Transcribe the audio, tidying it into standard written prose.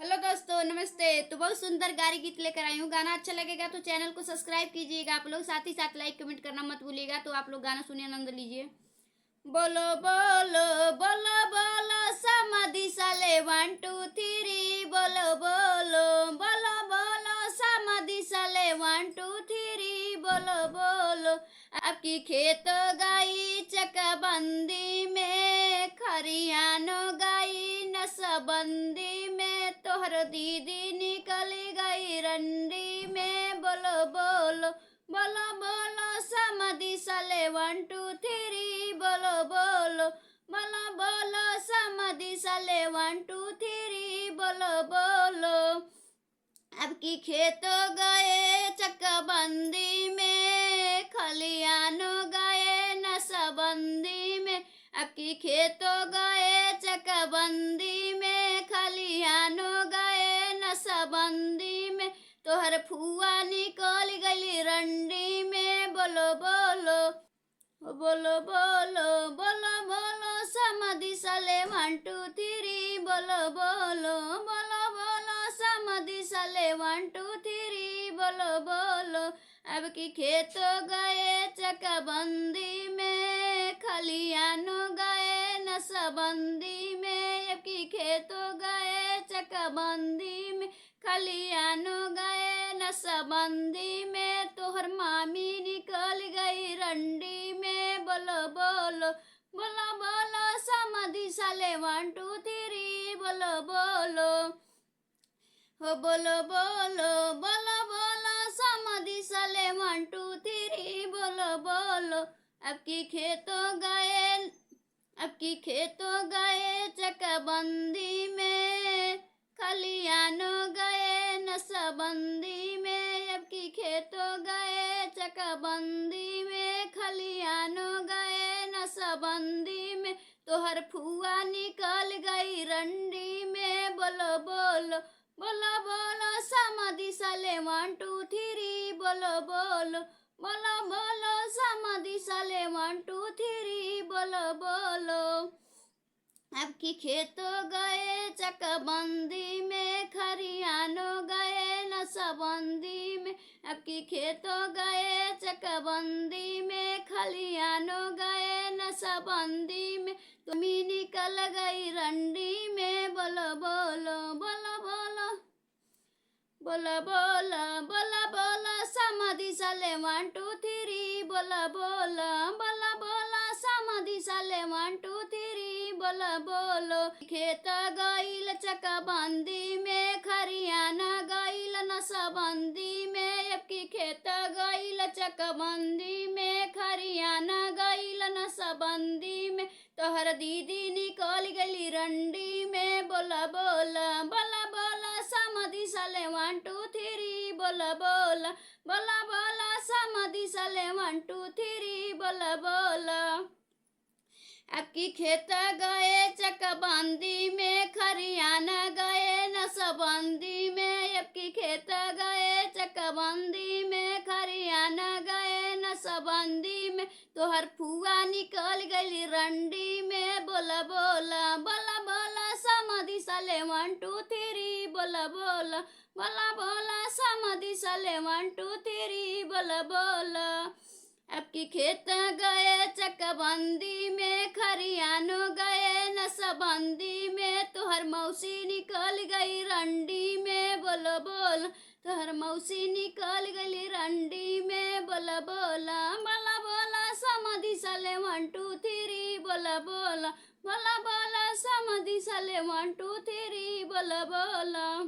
Hello दोस्तों, नमस्ते। तो बहुत सुंदर गारी गीत लेकर आई हूँ। गाना अच्छा लगेगा तो चैनल को सब्सक्राइब कीजिएगा आप लोग, साथ ही साथ लाइक कमेंट करना मत भूलिएगा। तो आप लोग गाना सुनिए, आनंद लीजिए। बोलो बोलो बोलो बोलो समाधि साले 1 2 3। बोलो बोलो बोलो बोलो समाधि साले 1 2 3। बोलो बोलो आपकी खेत गाई चकबंदी में, खरियानो गाई नसबंदी में, तोहर दीदी निकल गई रंडी में। बोलो बोलो बोलो बोलो समाधि साले 1 2 3। बोलो बोलो बोलो बोलो समाधि साले 1 2 3। बोलो बोलो आपकी खेतों गए चकबंदी में, खलियानो गए नसबंदी में। आपकी खेतों गए चकबंदी में, खलियानो गए नसबंदी में, तोहर फुआ निकल गई रंडी में। बोलो बोलो बोलो बोलो बोलो बोलो समाधि साले 1 2 3। बोलो बोलो बोलो बोलो समाधि साले 1 2 3। बोलो बोलो अब की खेत गए चकबंदी में, खलियानो गए नसबंदी में। अब की खेतों गए चकबंदी में, खलियानो गए नसबंदी में, तोहर मामी निकल गई रंडी में। बोलो बोलो बोलो बोलो समाधि साले 1 2 3। बोलो बोलो हो बोलो बोलो बोलो बोलो समाधि साले 1 2 3। बोलो बोलो आपकी खेतों गए चकबंदी में, खलियानो गए नसबंदी में। आपकी खेतों गए चकबंदी में, खलियानो गए नसबंदी में, तोहर फुआ निकल गई रंडी में। बोलो बोलो बोलो बोलो समाधि साले 1 2 3। बोलो बोलो बोलो बोलो समाधि साले 1 2 3। बोलो बोलो आपकी खेतों गए चकबंदी में, खरियानो गए नसबंदी में। आपकी खेतों गए चकबंदी में, खलियानो गए नसबंदी में, तुम्ही निकल गई रंडी में। बोलो बोलो बोलो बोलो बोलो बोलो बोलो बोलो समाधि साले 1 2 3। बोलो बोलो बोलो बोलो समाधि साले 1 2 3। बोलो बोलो खेत गईल चकबंदी में, खरियाना गईल नसबंदी में। आपकी खेत गईल चकबंदी में, खरियाना गईल नसबंदी में, तोहर दीदी निकल गई रंडी में। बोला बोला बोला बोला समाधि साले 1 2 3। बोला बोला बोला बोला समाधि साले 1 2 3। बोला बोला आपकी खेत गए चकबंदी में, खरियाना गए नसबंदी में। आपकी खेत गए चकबंदी में, खरियाना गए नसबंदी में, तोहर फुआ निकल गई रंडी में। बोला बोला बोला बोला समाधि साले 1 2 3। बोला बोला बोला बोला समाधि साले 1 2 3। बोला बोला आपकी खेत गए चकबंदी में, खरियानो गए नसबंदी में, तोहर मौसी निकल गई रंडी में। बोलो बोल तोहर मौसी निकल गई रंडी में। बोला बोला बोला बोला समाधि साले 1 2 3। बोला बोला बोला बोला समाधि साले 1 2 3। बोला बोला